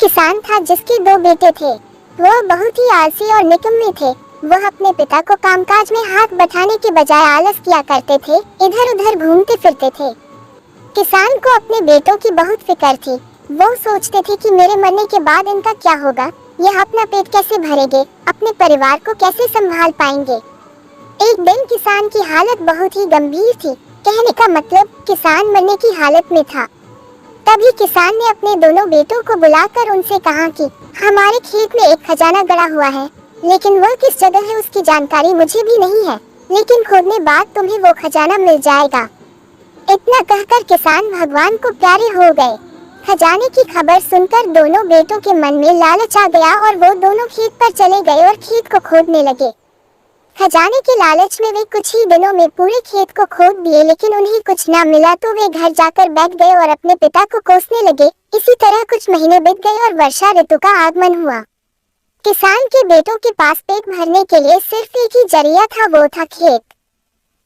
किसान था जिसके दो बेटे थे। वह बहुत ही आलसी और निकम्मे थे। वह अपने पिता को कामकाज में हाथ बटाने के बजाय आलस किया करते थे, इधर उधर घूमते फिरते थे। किसान को अपने बेटों की बहुत फिक्र थी। वो सोचते थे कि मेरे मरने के बाद इनका क्या होगा, यह अपना पेट कैसे भरेंगे, अपने परिवार को कैसे संभाल पाएंगे। एक दिन किसान की हालत बहुत ही गंभीर थी। कहने का मतलब किसान मरने की हालत में था। तभी किसान ने अपने दोनों बेटों को बुलाकर उनसे कहा कि हमारे खेत में एक खजाना गड़ा हुआ है, लेकिन वह किस जगह है उसकी जानकारी मुझे भी नहीं है, लेकिन खोदने बाद तुम्हें वो खजाना मिल जाएगा। इतना कहकर किसान भगवान को प्यारे हो गए। खजाने की खबर सुनकर दोनों बेटों के मन में लालच आ गया और वो दोनों खेत पर चले गए और खेत को खोदने लगे। खजाने के लालच में वे कुछ ही दिनों में पूरे खेत को खोद दिए, लेकिन उन्हें कुछ न मिला तो वे घर जाकर बैठ गए और अपने पिता को कोसने लगे। इसी तरह कुछ महीने बीत गए और वर्षा ऋतु का आगमन हुआ। किसान के बेटों के पास पेट भरने के लिए सिर्फ एक ही जरिया था, वो था खेत।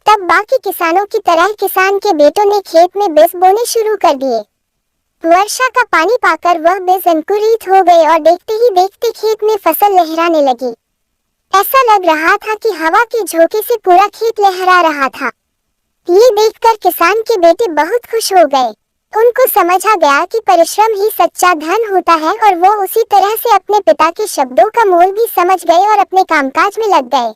तब बाकी किसानों की तरह किसान के बेटों ने खेत में बीज बोने शुरू कर दिए। वर्षा का पानी पाकर वह बीज अंकुरित हो गए और देखते ही देखते खेत में फसल लहराने लगी। ऐसा लग रहा था कि हवा के झोंके से पूरा खेत लहरा रहा था। ये देखकर किसान के बेटे बहुत खुश हो गए। उनको समझ आ गया कि परिश्रम ही सच्चा धन होता है और वो उसी तरह से अपने पिता के शब्दों का मोल भी समझ गए और अपने कामकाज में लग गए।